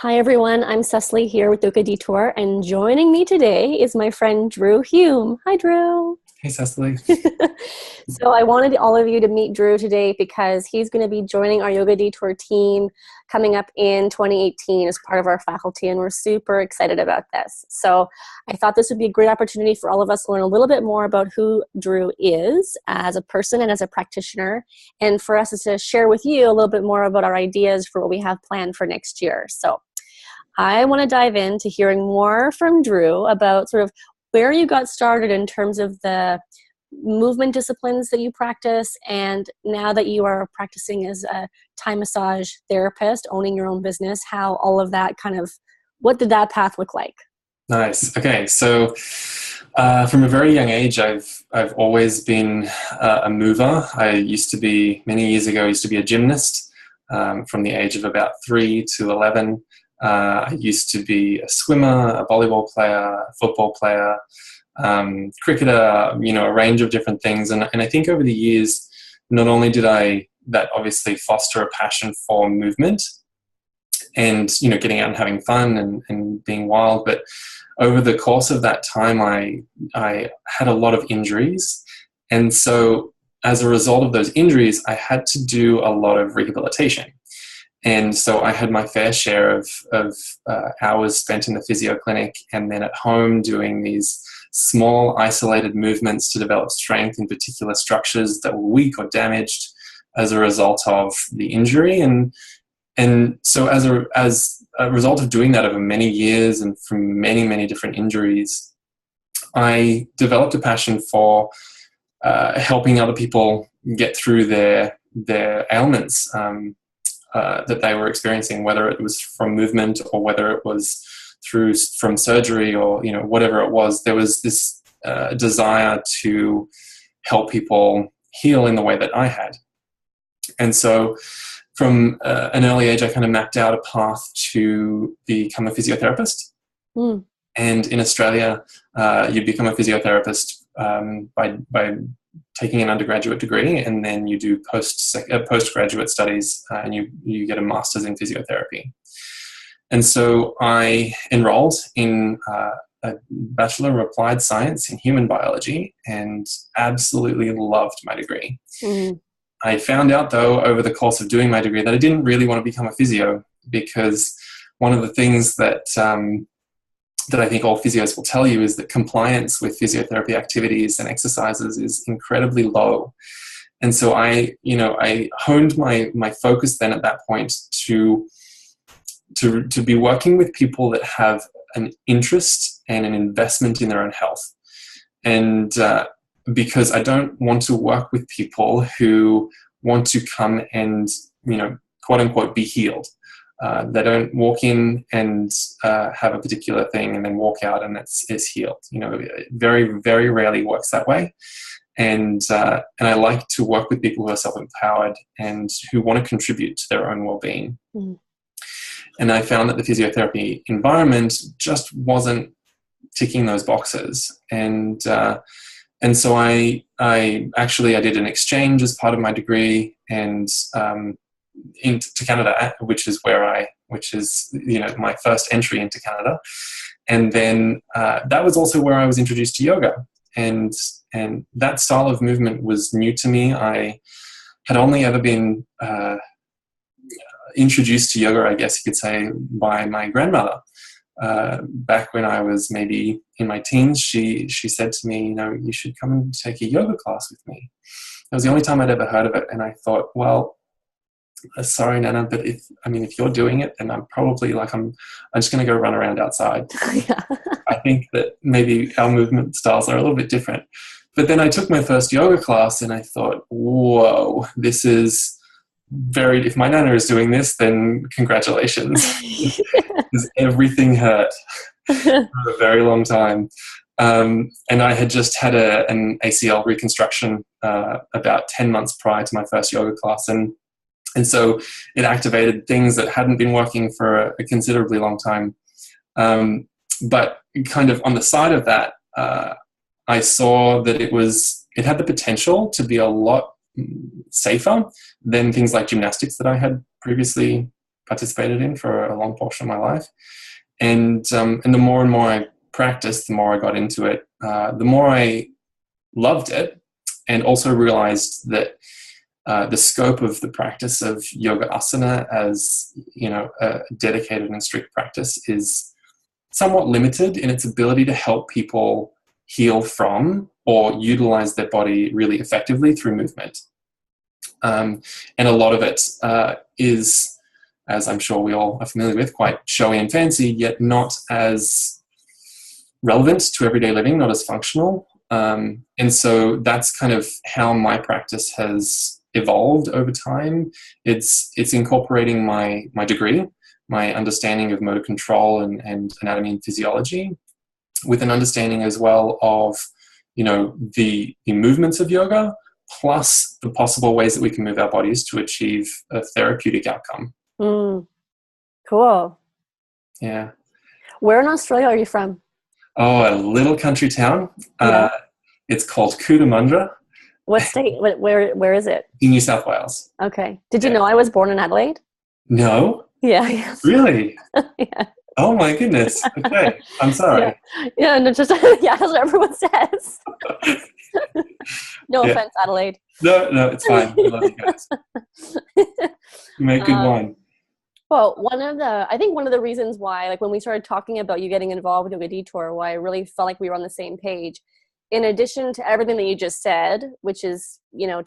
Hi everyone, I'm Cecily here with Educator, and joining me today is my friend Drew Hume. Hi Drew. Hey, Cecily. So I wanted all of you to meet Drew today because he's going to be joining our Yoga Detour team coming up in 2018 as part of our faculty, and we're super excited about this. So I thought this would be a great opportunity for all of us to learn a little bit more about who Drew is as a person and as a practitioner, and for us to share with you a little bit more about our ideas for what we have planned for next year. So I want to dive into hearing more from Drew about sort of where you got started in terms of the movement disciplines that you practice, and now that you are practicing as a Thai massage therapist, owning your own business, how all of that what did that path look like? Nice. Okay, so from a very young age, I've always been a mover. Many years ago, I used to be a gymnast from the age of about 3 to 11. I used to be a swimmer, a volleyball player, a football player, cricketer, a range of different things. And I think over the years, not only did that obviously foster a passion for movement and, getting out and having fun and being wild, but over the course of that time, I had a lot of injuries. And so as a result of those injuries, I had to do a lot of rehabilitation. And so I had my fair share of hours spent in the physio clinic and then at home doing these small isolated movements to develop strength in particular structures that were weak or damaged as a result of the injury. And so as a result of doing that over many years and from many, many different injuries, I developed a passion for helping other people get through their ailments that they were experiencing, whether it was from movement or whether it was from surgery or whatever it was. There was this desire to help people heal in the way that I had. And so from an early age, I kind of mapped out a path to become a physiotherapist. And in Australia, you become a physiotherapist by taking an undergraduate degree, and then you do postgraduate studies, and you get a master's in physiotherapy. And so I enrolled in a Bachelor of Applied Science in Human Biology and absolutely loved my degree. I found out, though, over the course of doing my degree that I didn't really want to become a physio, because one of the things that I think all physios will tell you is that compliance with physiotherapy activities and exercises is incredibly low. And so I honed my focus then at that point to be working with people that have an interest and an investment in their own health. And because I don't want to work with people who want to come and, quote unquote, be healed. They don't walk in and have a particular thing and then walk out and it's healed. Very, very rarely works that way. And I like to work with people who are self-empowered and who want to contribute to their own well-being. And I found that the physiotherapy environment just wasn't ticking those boxes. And so I did an exchange as part of my degree and into Canada, which is my first entry into Canada. And then that was also where I was introduced to yoga. And that style of movement was new to me. I had only ever been introduced to yoga, I guess you could say, by my grandmother. Back when I was maybe in my teens, she said to me, you should come and take a yoga class with me. That was the only time I'd ever heard of it. And I thought, well, sorry, Nana, but if you're doing it, then I'm probably I'm just going to go run around outside. Yeah. I think that maybe our movement styles are a little bit different. But then I took my first yoga class and I thought, whoa, this is if my Nana is doing this, then congratulations. Because everything hurt for a very long time. And I had just had an ACL reconstruction about 10 months prior to my first yoga class. And so it activated things that hadn't been working for a considerably long time. But kind of on the side of that, I saw that it had the potential to be a lot safer than things like gymnastics that I had previously participated in for a long portion of my life. And the more and more I practiced, the more I got into it, the more I loved it, and also realized that the scope of the practice of yoga asana as, a dedicated and strict practice is somewhat limited in its ability to help people heal from or utilize their body really effectively through movement. And a lot of it is, as I'm sure we all are familiar with, quite showy and fancy, yet not as relevant to everyday living, not as functional. And so that's kind of how my practice has evolved over time. It's incorporating my degree, my understanding of motor control and anatomy and physiology, with an understanding as well of, the movements of yoga, plus the possible ways that we can move our bodies to achieve a therapeutic outcome. Cool. Yeah. Where in Australia are you from? Oh, a little country town. Yeah. It's called Cootamundra. What state? Where is it? In New South Wales. Okay. Did you know I was born in Adelaide? No. Yeah. Yes. Really? Yeah. Oh my goodness. Okay. I'm sorry. Yeah. No, just that's what everyone says. No offense, Adelaide. No, it's fine. I love you guys. You make good wine. Well, I think one of the reasons why, like when we started talking about you getting involved with Yoga Detour, why I really felt like we were on the same page, in addition to everything that you just said, which is,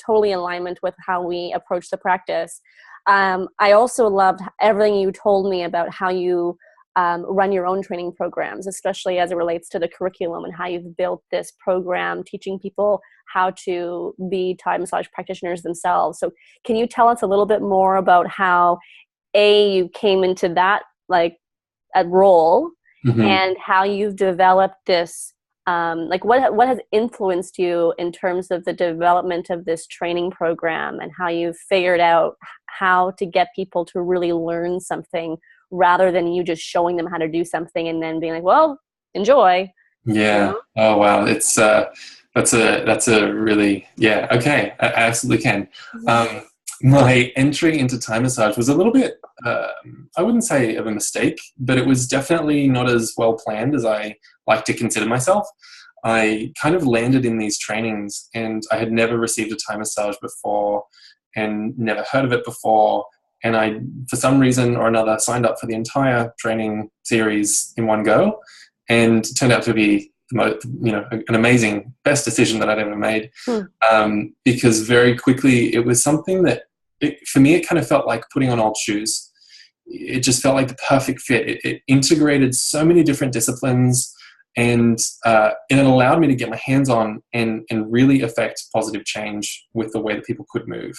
totally in alignment with how we approach the practice, I also loved everything you told me about how you run your own training programs, especially as it relates to the curriculum and how you've built this program teaching people how to be Thai massage practitioners themselves. So can you tell us a little bit more about how you came into that role, and how you've developed this, what has influenced you in terms of the development of this training program, and how you've figured out how to get people to really learn something rather than you just showing them how to do something and then being like, well, enjoy. Yeah. Oh wow. It's that's a really, yeah. Okay. I absolutely can. My entry into Thai massage was a little bit, I wouldn't say of a mistake, but it was definitely not as well planned as I like to consider myself. I kind of landed in these trainings, and I had never received a Thai massage before and never heard of it before. And I, for some reason or another, signed up for the entire training series in one go, and it turned out to be an amazing, best decision that I'd ever made. Because very quickly it was something that, for me, it kind of felt like putting on old shoes. It just felt like the perfect fit. It integrated so many different disciplines, and it allowed me to get my hands on and really affect positive change with the way that people could move.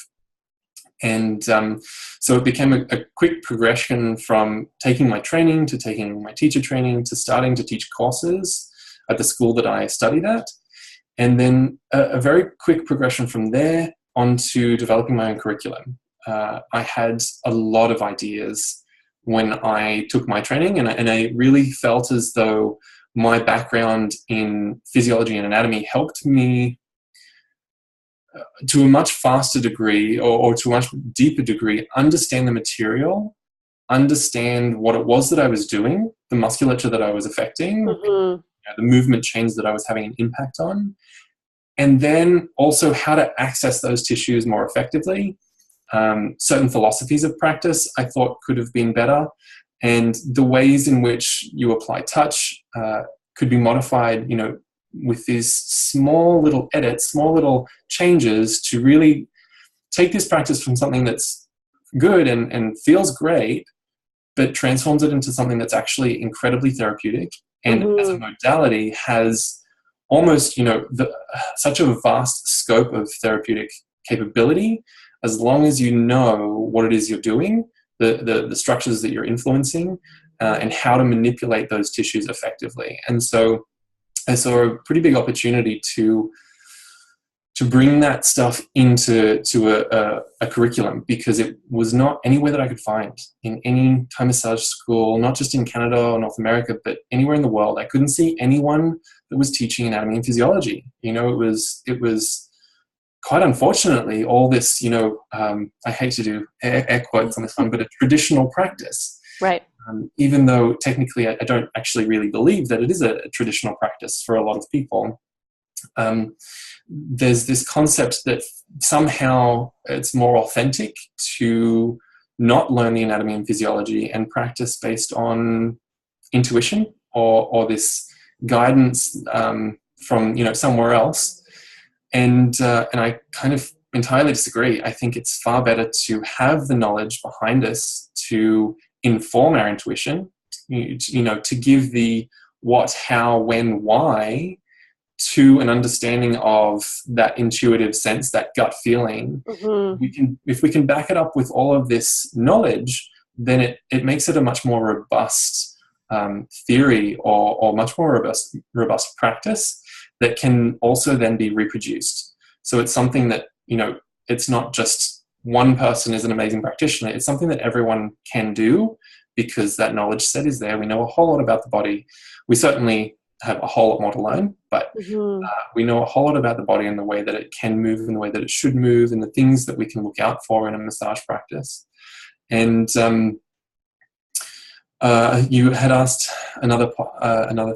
And so it became a quick progression from taking my training to taking my teacher training to starting to teach courses at the school that I studied at. And then a very quick progression from there onto developing my own curriculum. I had a lot of ideas when I took my training, and I really felt as though my background in physiology and anatomy helped me to a much faster degree, or to a much deeper degree, understand the material, understand what it was that I was doing, the musculature that I was affecting, the movement change that I was having an impact on, and then also how to access those tissues more effectively. Certain philosophies of practice I thought could have been better, and the ways in which you apply touch could be modified, with these small little edits, small little changes to really take this practice from something that's good and feels great, but transforms it into something that's actually incredibly therapeutic, and as a modality has almost, such a vast scope of therapeutic capability, as long as you know what it is you're doing, the structures that you're influencing, and how to manipulate those tissues effectively. And so I saw a pretty big opportunity to bring that stuff into a curriculum, because it was not anywhere that I could find in any Thai massage school, not just in Canada or North America, but anywhere in the world. I couldn't see anyone that was teaching anatomy and physiology. It was quite unfortunately all this, I hate to do air quotes on this one, but a traditional practice. Right. even though technically I don't actually really believe that it is a traditional practice for a lot of people. There's this concept that somehow it's more authentic to not learn the anatomy and physiology and practice based on intuition or this guidance from somewhere else. And I kind of entirely disagree. I think it's far better to have the knowledge behind us to inform our intuition, to give the what, how, when, why to an understanding of that intuitive sense, that gut feeling. If we can back it up with all of this knowledge, then it makes it a much more robust theory or much more robust practice that can also then be reproduced. So it's something that, it's not just one person is an amazing practitioner. It's something that everyone can do because that knowledge set is there. We know a whole lot about the body. We certainly have a whole lot more to learn, but we know a whole lot about the body and the way that it can move and the way that it should move and the things that we can look out for in a massage practice. And you had asked another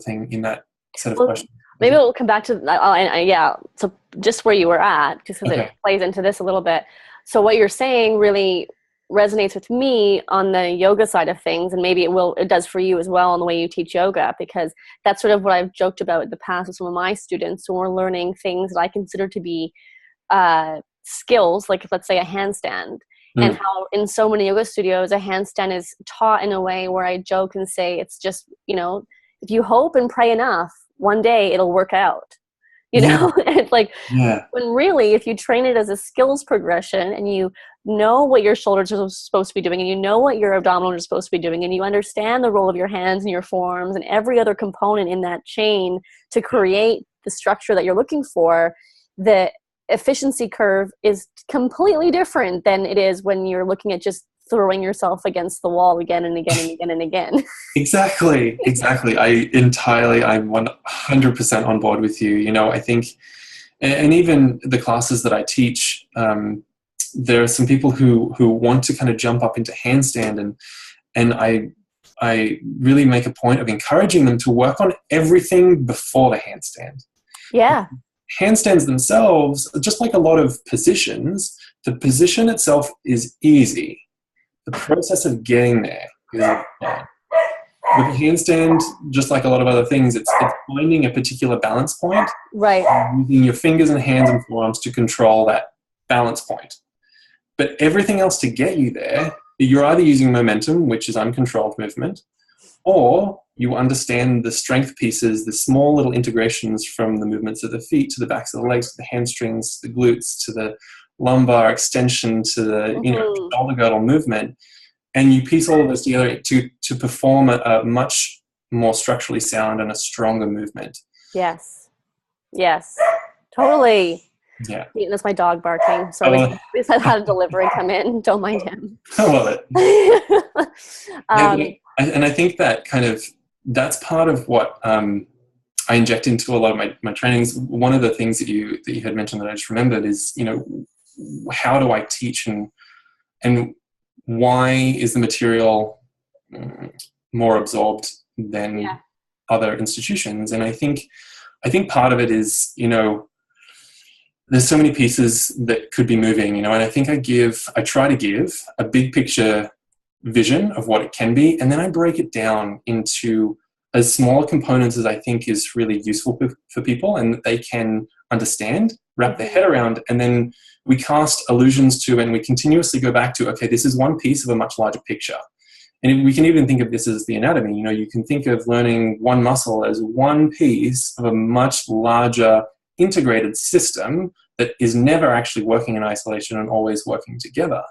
thing in that set of questions. Maybe we'll come back to so just where you were at, just because it plays into this a little bit. So what you're saying really resonates with me on the yoga side of things, and maybe it does for you as well on the way you teach yoga, because that's sort of what I've joked about in the past with some of my students when we're learning things that I consider to be skills, like let's say a handstand, and how in so many yoga studios a handstand is taught in a way where I joke and say it's just, if you hope and pray enough, one day it'll work out. It's like, when really, if you train it as a skills progression and you know what your shoulders are supposed to be doing and you know what your abdominals are supposed to be doing and you understand the role of your hands and your forearms and every other component in that chain to create the structure that you're looking for, the efficiency curve is completely different than it is when you're looking at just throwing yourself against the wall again and again and again and again. Exactly. I'm 100% on board with you. I think, and even the classes that I teach, there are some people who want to kind of jump up into handstand, and I really make a point of encouraging them to work on everything before the handstand. Yeah. Handstands themselves, just like a lot of positions, the position itself is easy. The process of getting there is hard. With a handstand, just like a lot of other things, it's finding a particular balance point. Right. Using your fingers and hands and forearms to control that balance point. But everything else to get you there, you're either using momentum, which is uncontrolled movement, or you understand the strength pieces, the small little integrations from the movements of the feet to the backs of the legs, to the hamstrings, the glutes, to the lumbar extension, to the shoulder girdle movement, and you piece all of this together to perform a much more structurally sound and a stronger movement. Yes, totally. Yeah, that's my dog barking. So we just had a delivery come in. Don't mind him. I love it. And I think that that's part of what I inject into a lot of my trainings. One of the things that you had mentioned that I just remembered is, how do I teach and why is the material more absorbed than other institutions? And I think part of it is, there's so many pieces that could be moving, and I think I try to give a big picture vision of what it can be, and then I break it down into as small components as I think is really useful for people and that they can understand, wrap their head around, and then we cast allusions to and we continuously go back to, okay, this is one piece of a much larger picture. And we can even think of this as the anatomy. You can think of learning one muscle as one piece of a much larger integrated system that is never actually working in isolation and always working together.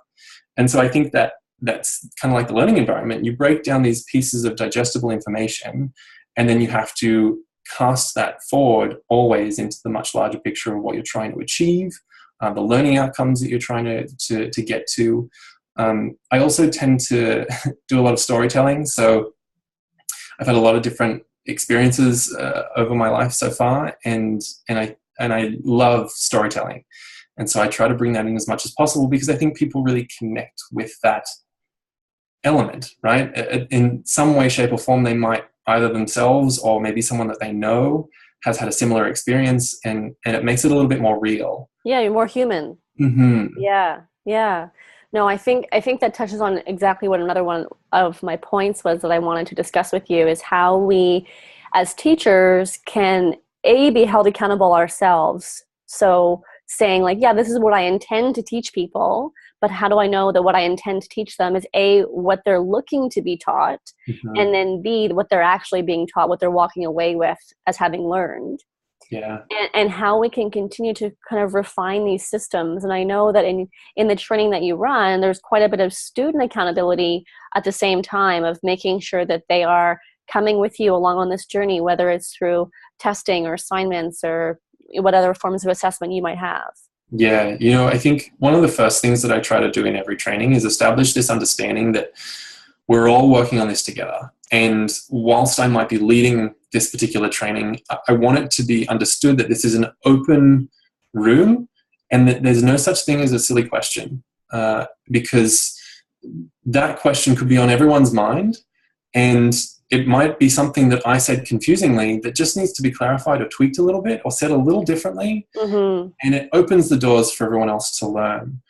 And so I think that that's kind of like the learning environment. You break down these pieces of digestible information, and then you have to cast that forward always into the much larger picture of what you're trying to achieve, the learning outcomes that you're trying to get to. I also tend to do a lot of storytelling. So I've had a lot of different experiences over my life so far, and I love storytelling. And so I try to bring that in as much as possible because I think people really connect with that element, right? In some way, shape, or form, they might either themselves or maybe someone that they know has had a similar experience, and it makes it a little bit more real. Yeah, you're more human. Mm-hmm. Yeah, yeah. No, I think that touches on exactly what another one of my points was that I wanted to discuss with you is how we as teachers can be held accountable ourselves. So saying like, yeah, this is what I intend to teach people, but how do I know that what I intend to teach them is A, what they're looking to be taught, Mm-hmm. and then B, what they're actually being taught, what they're walking away with as having learned, Yeah. and how we can continue to kind of refine these systems. And I know that in the training that you run, there's quite a bit of student accountability at the same time of making sure that they are coming with you along on this journey, whether it's through testing or assignments or what other forms of assessment you might have. Yeah, I think one of the first things that I try to do in every training is establish this understanding that we're all working on this together. And whilst I might be leading this particular training, I want it to be understood that this is an open room and that there's no such thing as a silly question, because that question could be on everyone's mind, and it might be something that I said confusingly that just needs to be clarified or tweaked a little bit or said a little differently, Mm-hmm. and it opens the doors for everyone else to learn.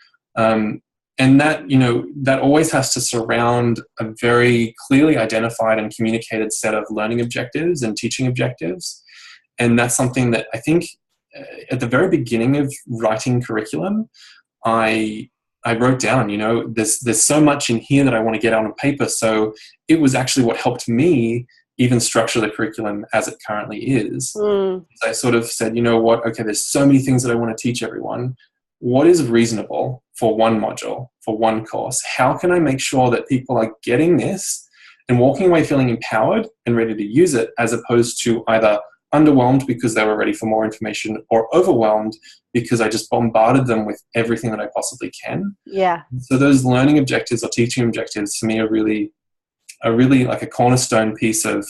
And that always has to surround a very clearly identified and communicated set of learning objectives and teaching objectives. And that's something that I think at the very beginning of writing curriculum, I wrote down, there's so much in here that I want to get out on paper. So it was actually what helped me even structure the curriculum as it currently is. Mm. I sort of said, you know what, okay, there's so many things that I want to teach everyone. What is reasonable for one module, for one course? How can I make sure that people are getting this and walking away feeling empowered and ready to use it, as opposed to either underwhelmed because they were ready for more information or overwhelmed because I just bombarded them with everything that I possibly can. Yeah. So those learning objectives or teaching objectives for me are really like a cornerstone piece of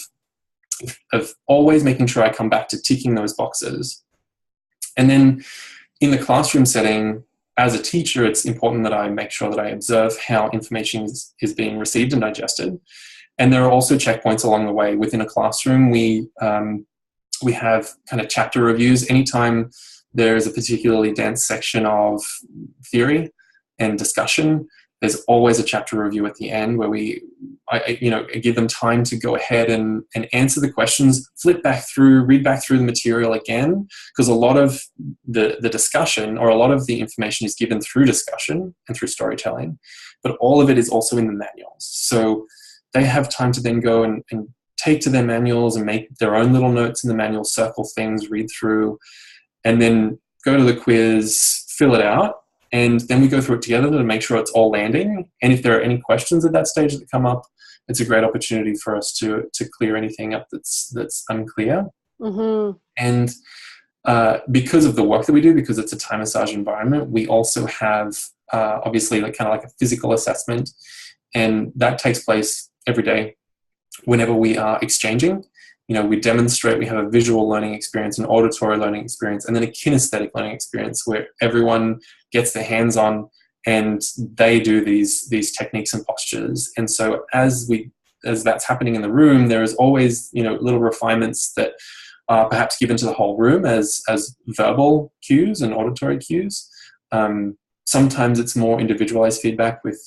always making sure I come back to ticking those boxes. And then in the classroom setting, as a teacher, it's important that I make sure that I observe how information is being received and digested. And there are also checkpoints along the way. Within a classroom, we have kind of chapter reviews. Anytime there is a particularly dense section of theory and discussion, there's always a chapter review at the end where I give them time to go ahead and answer the questions, read back through the material again, because a lot of the discussion or a lot of the information is given through discussion and through storytelling, but all of it is also in the manuals. So they have time to then go and take to their manuals and make their own little notes in the manual, circle things, read through, and then go to the quiz, fill it out, and then we go through it together to make sure it's all landing. And if there are any questions at that stage that come up, it's a great opportunity for us to clear anything up that's unclear. Mm-hmm. And because of the work that we do, because it's a Thai massage environment, we also have obviously kind of like a physical assessment, and that takes place every day whenever we are exchanging. We demonstrate, we have a visual learning experience, an auditory learning experience, and then a kinesthetic learning experience where everyone gets their hands on and they do these techniques and postures. And so as that's happening in the room, there is always, little refinements that are perhaps given to the whole room as verbal cues and auditory cues. Sometimes it's more individualized feedback with,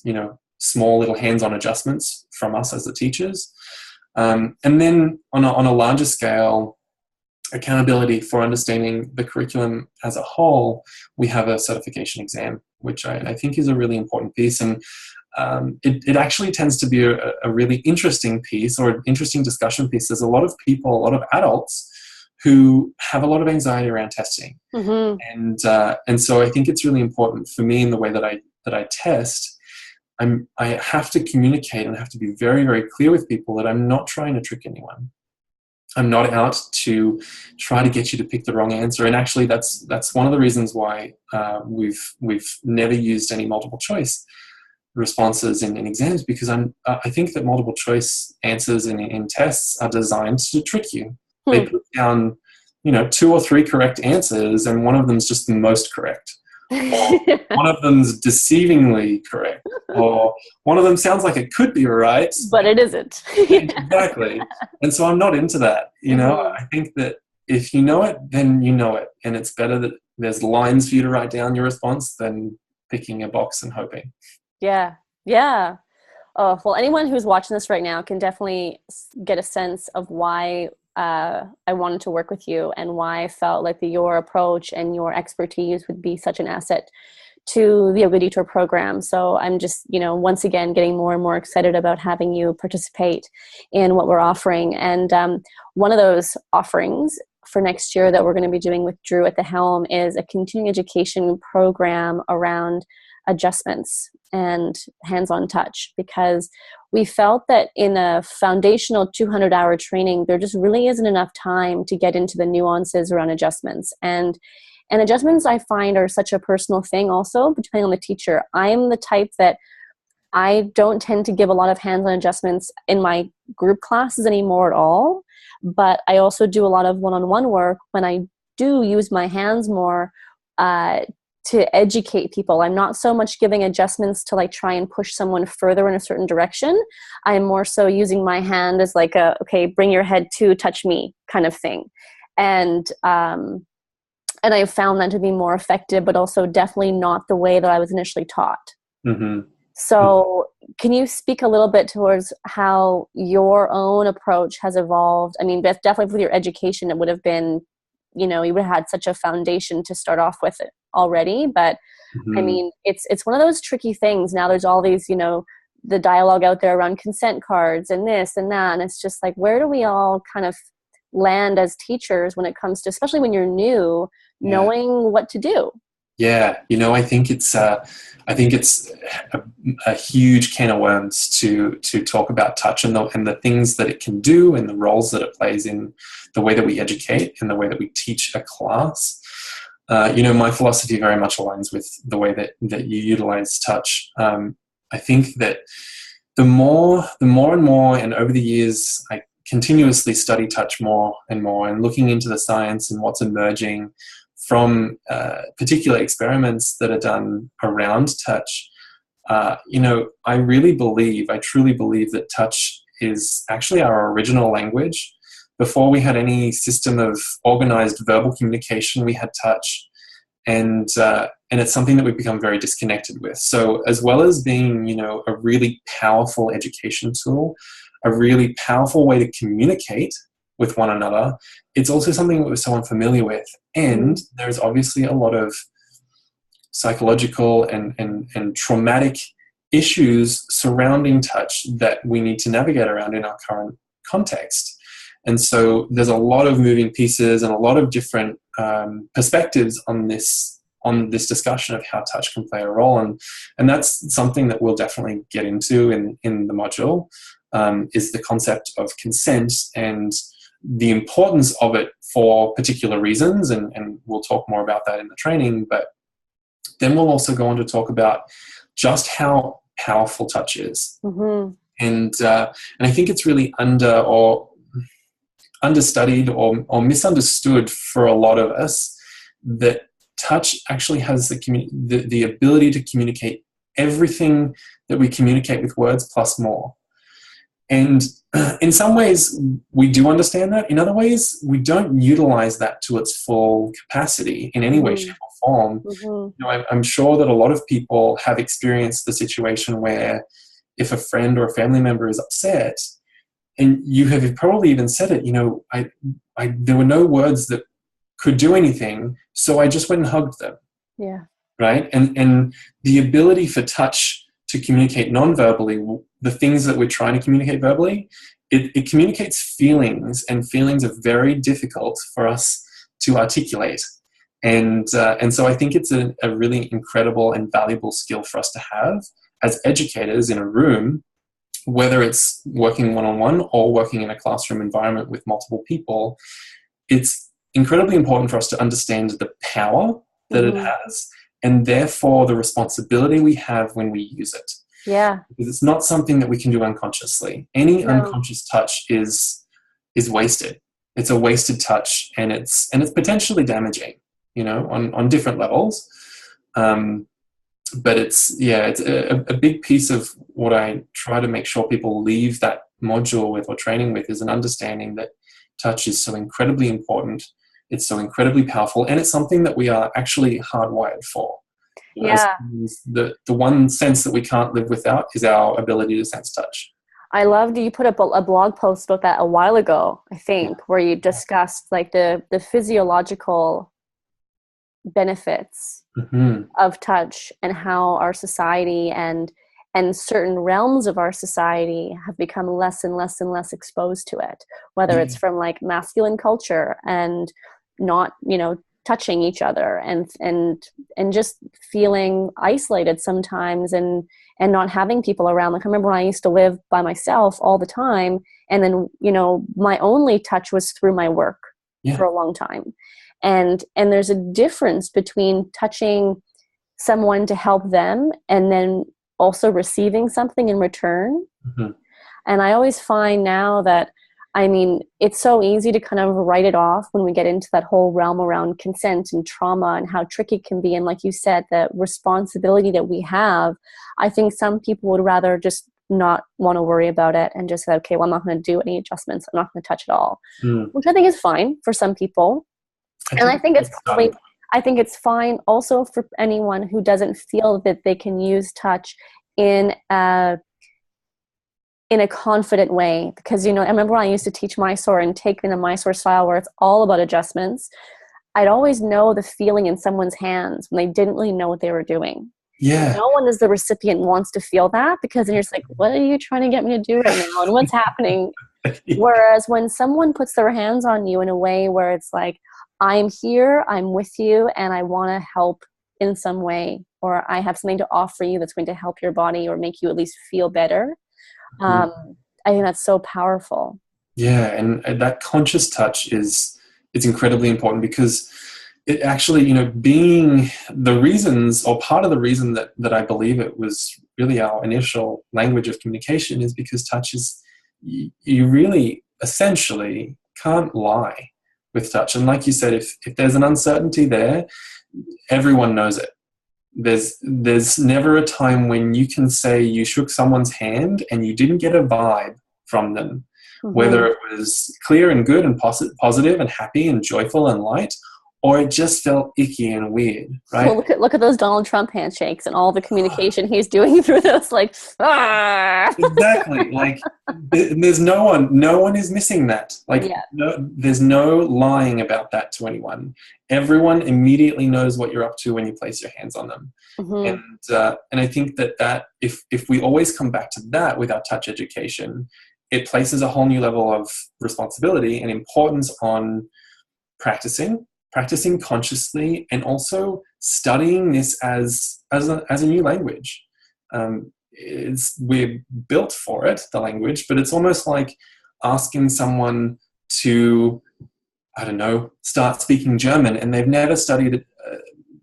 small little hands-on adjustments from us as the teachers. And then on a larger scale, accountability for understanding the curriculum as a whole, we have a certification exam, which I think is a really important piece. And it actually tends to be a really interesting piece, or an interesting discussion piece. There's a lot of people, a lot of adults who have a lot of anxiety around testing. Mm-hmm. And so I think it's really important for me in the way that I test. I have to communicate and have to be very, very clear with people that I'm not trying to trick anyone. I'm not out to try to get you to pick the wrong answer. And actually, that's one of the reasons why we've never used any multiple choice responses in exams, because I think that multiple choice answers in tests are designed to trick you. They put down 2 or 3 correct answers, and one of them is just the most correct. or one of them's deceivingly correct, or one of them sounds like it could be right, but it isn't. exactly. And so I'm not into that. Mm-hmm. I think that if you know it, then you know it, and it's better that there's lines for you to write down your response than picking a box and hoping. Yeah. Yeah. Oh, well, anyone who's watching this right now can definitely get a sense of why I wanted to work with you and why I felt like your approach and your expertise would be such an asset to the Yoga Detour program. So I'm just, once again, getting more and more excited about having you participate in what we're offering. And one of those offerings for next year that we're going to be doing with Drew at the helm is a continuing education program around adjustments and hands-on touch, because we felt that in a foundational 200-hour training, there just really isn't enough time to get into the nuances around adjustments. And adjustments, I find, are such a personal thing also, depending on the teacher. I'm the type that I don't tend to give a lot of hands-on adjustments in my group classes anymore at all, but I also do a lot of one-on-one work when I do use my hands more to educate people. I'm not so much giving adjustments to try and push someone further in a certain direction. I'm more so using my hand as okay, bring your head to touch me kind of thing. And I've found that to be more effective, but also definitely not the way that I was initially taught. Mm-hmm. So can you speak a little bit towards how your own approach has evolved? I mean, definitely with your education, it would have been, you would have had such a foundation to start off with it already. But Mm-hmm. I mean, it's one of those tricky things. Now there's all these, the dialogue out there around consent cards and this and that. And it's just where do we all kind of land as teachers when it comes to, especially when you're new, knowing what to do? Yeah, I think it's a huge can of worms to talk about touch and the things that it can do and the roles that it plays in the way that we educate and the way that we teach a class. My philosophy very much aligns with the way that you utilize touch. I think that the more and more, and over the years, I continuously study touch more and more, and looking into the science and what's emerging from particular experiments that are done around touch. I truly believe that touch is actually our original language. Before we had any system of organized verbal communication, we had touch, and it's something that we've become very disconnected with. So as well as being, a really powerful education tool, a really powerful way to communicate with one another, it's also something that we're so unfamiliar with. And there's obviously a lot of psychological and traumatic issues surrounding touch that we need to navigate around in our current context. And so there's a lot of moving pieces and a lot of different perspectives on this discussion of how touch can play a role. And that's something that we'll definitely get into in the module, is the concept of consent and the importance of it for particular reasons. And we'll talk more about that in the training. But then we'll also go on to talk about just how powerful touch is. Mm-hmm. And I think it's really understudied or misunderstood for a lot of us that touch actually has the ability to communicate everything that we communicate with words plus more. And in some ways, we do understand that. In other ways, we don't utilize that to its full capacity in any way, shape, or form. Mm-hmm. I'm sure that a lot of people have experienced the situation where if a friend or a family member is upset, and you have probably even said it, there were no words that could do anything, so I just went and hugged them. Yeah. Right? And the ability for touch to communicate non-verbally, the things that we're trying to communicate verbally, it communicates feelings, and feelings are very difficult for us to articulate. And so I think it's a really incredible and valuable skill for us to have as educators in a room, whether it's working one-on-one or working in a classroom environment with multiple people. It's incredibly important for us to understand the power that it has, and therefore the responsibility we have when we use it. Yeah. Because it's not something that we can do unconsciously. Any unconscious touch is wasted. It's a wasted touch, and it's potentially damaging, on different levels. But it's a big piece of what I try to make sure people leave that module with or training with is an understanding that touch is so incredibly important. It's so incredibly powerful, and it's something that we are actually hardwired for. Yeah. The one sense that we can't live without is our ability to sense touch. I loved you put up a blog post about that a while ago, I think, where you discussed like the physiological benefits Mm-hmm. of touch and how our society and certain realms of our society have become less and less and less exposed to it, whether it's from like masculine culture and not, touching each other and just feeling isolated sometimes and not having people around. Like I remember when I used to live by myself all the time, and then my only touch was through my work for a long time. And there's a difference between touching someone to help them and then also receiving something in return. Mm-hmm. And I always find now that, it's so easy to kind of write it off when we get into that whole realm around consent and trauma and how tricky it can be. And like you said, the responsibility that we have, I think some people would rather just not want to worry about it and just say, okay, well, I'm not going to do any adjustments. I'm not going to touch at all, which I think is fine for some people. And I think it's fine also for anyone who doesn't feel that they can use touch in a confident way. Because, I remember when I used to teach Mysore and take in the Mysore style where it's all about adjustments, I'd always know the feeling in someone's hands when they didn't really know what they were doing. Yeah. No one as the recipient wants to feel that, because then you're just like, what are you trying to get me to do right now? And what's happening? Whereas when someone puts their hands on you in a way where it's like, I'm here, I'm with you, and I want to help in some way, or I have something to offer you that's going to help your body or make you at least feel better. I think that's so powerful. Yeah, and that conscious touch is incredibly important, because it actually, being the reasons, or part of the reason that I believe it was really our initial language of communication, is because touch is, you really essentially can't lie with touch. And like you said, if there's an uncertainty there, everyone knows it. There's never a time when you can say you shook someone's hand and you didn't get a vibe from them, whether it was clear and good and positive and happy and joyful and light, or it just felt icky and weird, right? Well, look at those Donald Trump handshakes and all the communication he's doing through those, like, Exactly. Like, there's no one is missing that. Like, there's no lying about that to anyone. Everyone immediately knows what you're up to when you place your hands on them. And I think that if we always come back to that with our touch education, it places a whole new level of responsibility and importance on practicing consciously, and also studying this as a new language. We're built for it, the language, but it's almost like asking someone to, I don't know, start speaking German, and they've never studied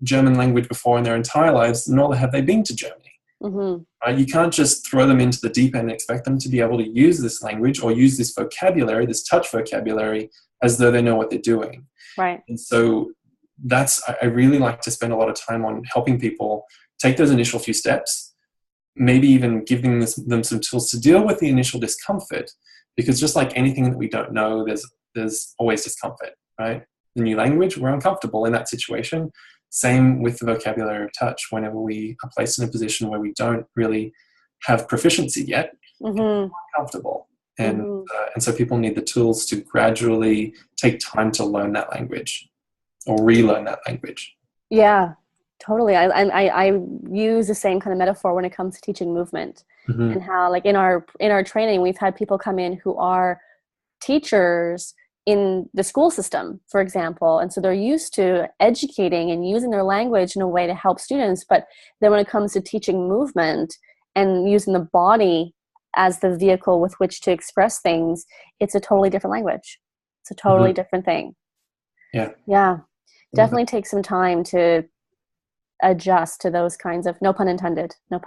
German language before in their entire lives, nor have they been to Germany. Right? You can't just throw them into the deep end and expect them to be able to use this language or use this vocabulary, this touch vocabulary, as though they know what they're doing. Right. And so I really like to spend a lot of time on helping people take those initial few steps, maybe even giving them some tools to deal with the initial discomfort, because just like anything that we don't know, there's always discomfort, right? The new language, we're uncomfortable in that situation. Same with the vocabulary of touch. Whenever we are placed in a position where we don't really have proficiency yet, we're uncomfortable. And so people need the tools to gradually take time to learn that language or relearn that language. Yeah, totally. I use the same kind of metaphor when it comes to teaching movement, and how, like, in our training, we've had people come in who are teachers in the school system, for example, and so they're used to educating and using their language in a way to help students. But then when it comes to teaching movement and using the body as the vehicle with which to express things, it's a totally different language. It's a totally different thing. Yeah. Definitely take some time to adjust to those kinds of, no pun intended. Oh,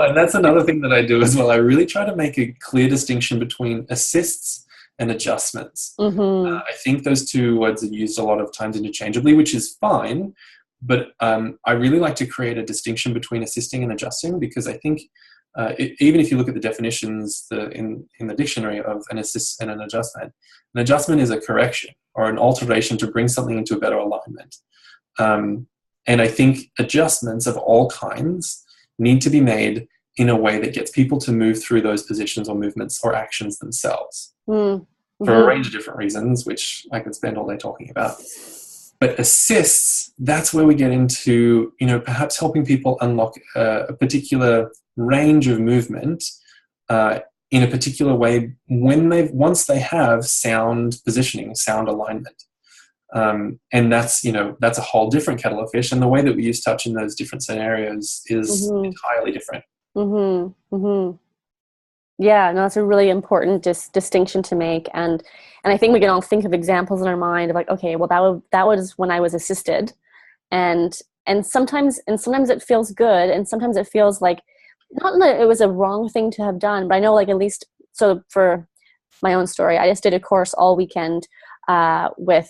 and that's another thing that I do as well. I really try to make a clear distinction between assists and adjustments. I think those two words are used a lot of times interchangeably, which is fine, I really like to create a distinction between assisting and adjusting, because I think even if you look at the definitions in the dictionary of an assist and an adjustment is a correction or an alteration to bring something into a better alignment. And I think adjustments of all kinds need to be made in a way that gets people to move through those positions or movements or actions themselves for a range of different reasons, which I could spend all day talking about. But assists, that's where we get into, perhaps helping people unlock a particular range of movement in a particular way once they have sound positioning, sound alignment. And that's a whole different kettle of fish. And the way that we use touch in those different scenarios is entirely different. Yeah, no, that's a really important distinction to make. And I think we can all think of examples in our mind of like, okay, well, that was when I was assisted. And sometimes it feels good. And sometimes it feels like, not that it was a wrong thing to have done, but I know, like, at least, so for my own story, I just did a course all weekend with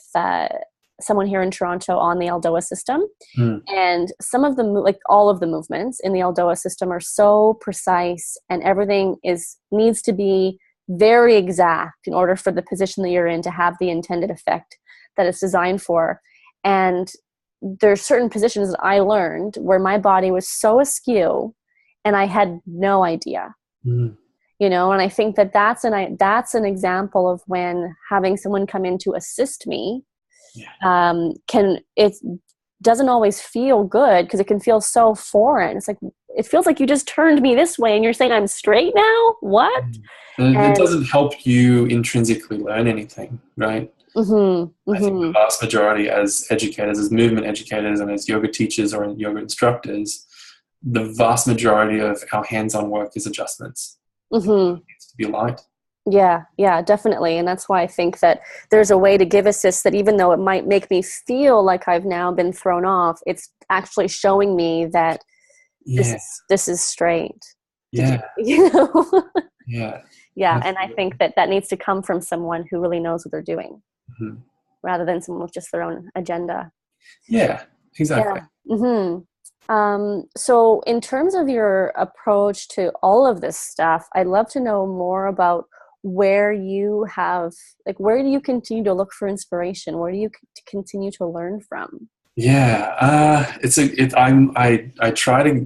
someone here in Toronto on the Aldoa system. And some of all of the movements in the Aldoa system are so precise, and everything needs to be very exact in order for the position that you're in to have the intended effect that it's designed for. And there's certain positions that I learned where my body was so askew and I had no idea. And I think that's an example of when having someone come in to assist me it doesn't always feel good, because it can feel so foreign. It's like, it feels like you just turned me this way and you're saying I'm straight now? What? It doesn't help you intrinsically learn anything, right? I think the vast majority, as educators, as movement educators and as yoga teachers or yoga instructors, the vast majority of our hands-on work is adjustments. It needs to be light. Yeah, definitely. And that's why I think that there's a way to give assists that, even though it might make me feel like I've now been thrown off, it's actually showing me that this is straight. Yeah. And I think that needs to come from someone who really knows what they're doing, rather than someone with just their own agenda. Yeah, exactly. So in terms of your approach to all of this stuff, I'd love to know more about where do you continue to look for inspiration? Where do you continue to learn from? I try to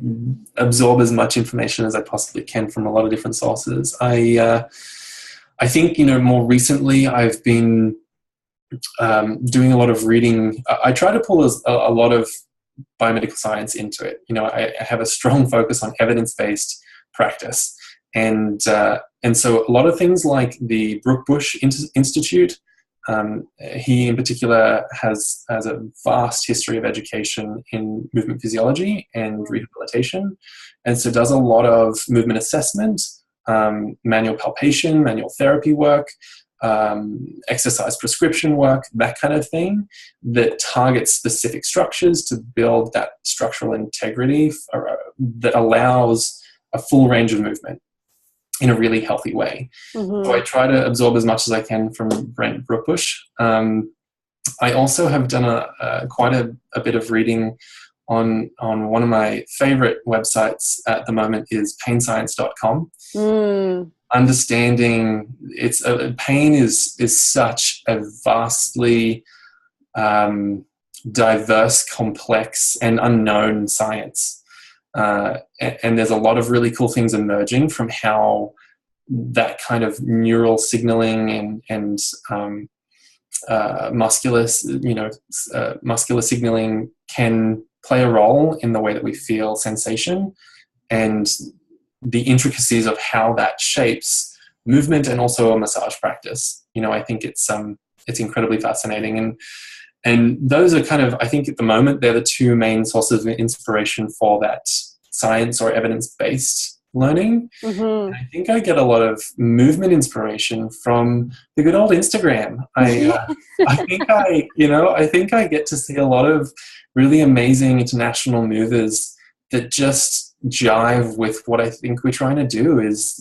absorb as much information as I possibly can from a lot of different sources. I think, more recently I've been doing a lot of reading. I try to pull a lot of biomedical science into it. I have a strong focus on evidence-based practice. And so a lot of things like the Brooke Bush Institute, he in particular has a vast history of education in movement physiology and rehabilitation. And so does a lot of movement assessment, manual palpation, manual therapy work, exercise prescription work, that kind of thing, that targets specific structures to build that structural integrity that allows a full range of movement in a really healthy way. So I try to absorb as much as I can from Brent Brookbush. I also have done quite a bit of reading on one of my favorite websites at the moment is painscience.com. Understanding pain is such a vastly diverse, complex, and unknown science. And there's a lot of really cool things emerging from how that kind of neural signaling and muscular signaling can play a role in the way that we feel sensation, and the intricacies of how that shapes movement and also a massage practice. I think it's incredibly fascinating. And those are kind of, I think at the moment, they're the two main sources of inspiration for that science or evidence-based learning. And I think I get a lot of movement inspiration from the good old Instagram. I think I get to see a lot of really amazing international movers that just jive with what I think we're trying to do is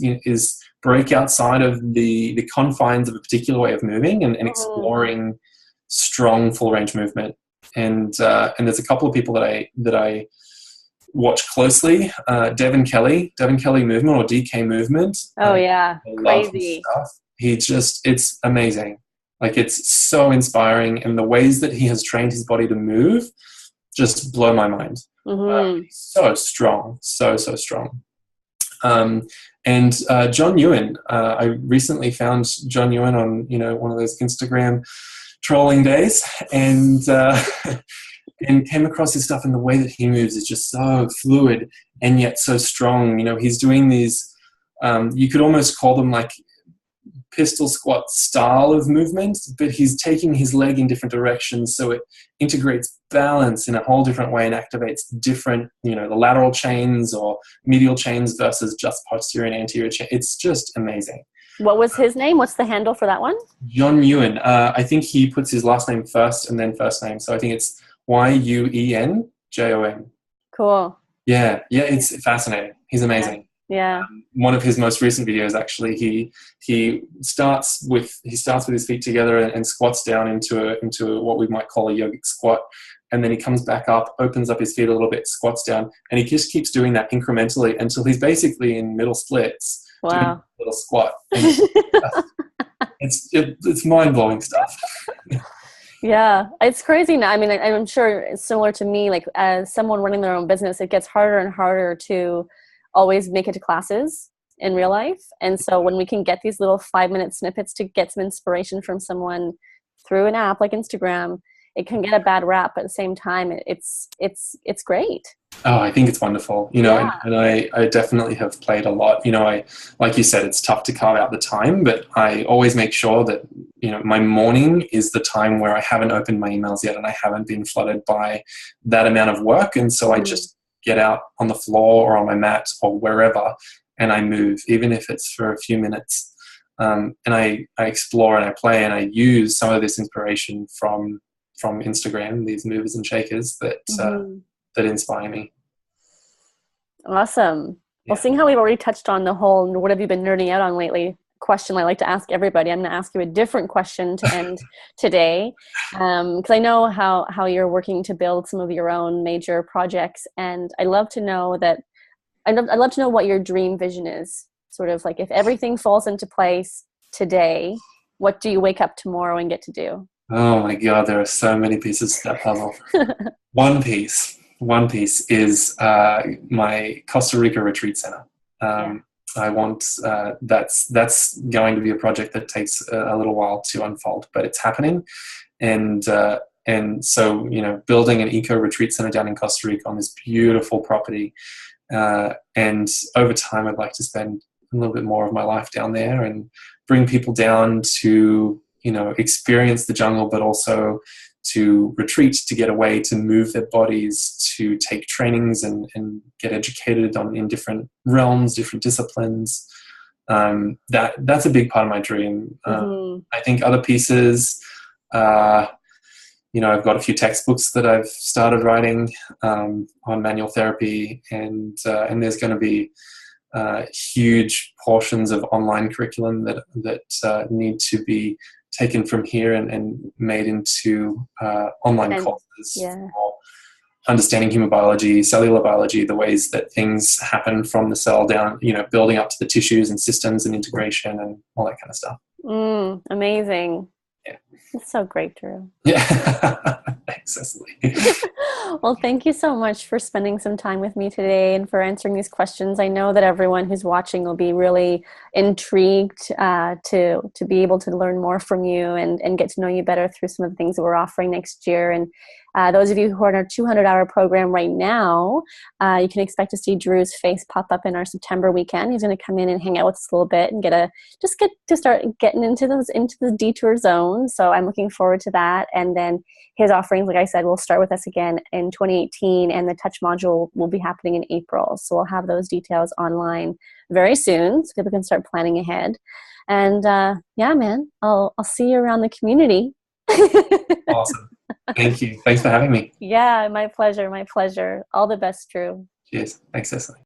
break outside of the confines of a particular way of moving and exploring strong full range movement and there's a couple of people that I watch closely. Devin Kelly movement, or DK movement. Oh yeah, I love his crazy. stuff. It's amazing. Like, it's so inspiring, and the ways that he has trained his body to move just blow my mind. Mm-hmm. He's so strong, so strong. And John Ewan, I recently found John Ewan on one of those Instagram trolling days, and and came across his stuff, and the way that he moves is just so fluid and yet so strong. He's doing these. You could almost call them like pistol squat style of movement, but he's taking his leg in different directions, so it integrates balance in a whole different way and activates different, the lateral chains or medial chains versus just posterior and anterior chain. It's just amazing. What was his name? What's the handle for that one? John Ewan. I think he puts his last name first and then first name, so I think it's Yuenjon. Cool. Yeah, it's fascinating. He's amazing. Yeah. One of his most recent videos, actually, he starts with his feet together and squats down into what we might call a yogic squat, and then he comes back up, opens up his feet a little bit, squats down, and he just keeps doing that incrementally until he's basically in middle splits. Wow. Doing a little squat. It's mind-blowing stuff. Yeah, it's crazy now. I mean, I'm sure it's similar to me. Like, as someone running their own business, it gets harder and harder to always make it to classes in real life. And so when we can get these little 5-minute snippets to get some inspiration from someone through an app like Instagram, it can get a bad rap. At the same time, it's great. Oh, I think it's wonderful, and I definitely have played a lot. Like you said, it's tough to carve out the time, but I always make sure that, my morning is the time where I haven't opened my emails yet and I haven't been flooded by that amount of work. And so I just get out on the floor or on my mat or wherever, and I move, even if it's for a few minutes. And I explore and I play, and I use some of this inspiration from Instagram, these movers and shakers that inspire me. Awesome. Well, seeing how we've already touched on the whole what have you been nerding out on lately question I like to ask everybody, I'm going to ask you a different question to end today, because I know how you're working to build some of your own major projects, and I'd love to know what your dream vision is. Sort of like, if everything falls into place today, what do you wake up tomorrow and get to do? Oh my God, there are so many pieces to that puzzle. One piece is my Costa Rica retreat center. I want that's going to be a project that takes a little while to unfold, but it's happening. And so, building an eco retreat center down in Costa Rica on this beautiful property, and over time, I'd like to spend a little bit more of my life down there and bring people down to experience the jungle, but also to retreat, to get away, to move their bodies, to take trainings and get educated in different realms, different disciplines. That's a big part of my dream. I think other pieces, I've got a few textbooks that I've started writing on manual therapy, and there's going to be huge portions of online curriculum that need to be taken from here and made into online courses for understanding human biology, cellular biology, the ways that things happen from the cell down, building up to the tissues and systems and integration and all that kind of stuff. Amazing. Yeah. It's so great, Drew. Yeah. Thanks, Cecily. Well, thank you so much for spending some time with me today and for answering these questions. I know that everyone who's watching will be really intrigued to be able to learn more from you and get to know you better through some of the things that we're offering next year. And those of you who are in our 200-hour program right now, you can expect to see Drew's face pop up in our September weekend. He's going to come in and hang out with us a little bit and get to start getting into the detour zone. So I'm looking forward to that. And then his offerings, like I said, will start with us again in 2018, and the touch module will be happening in April. So we'll have those details online very soon, so people can start planning ahead. And man, I'll see you around the community. Awesome. Thank you. Thanks for having me. Yeah, my pleasure. All the best, Drew. Cheers. Thanks, Cecily.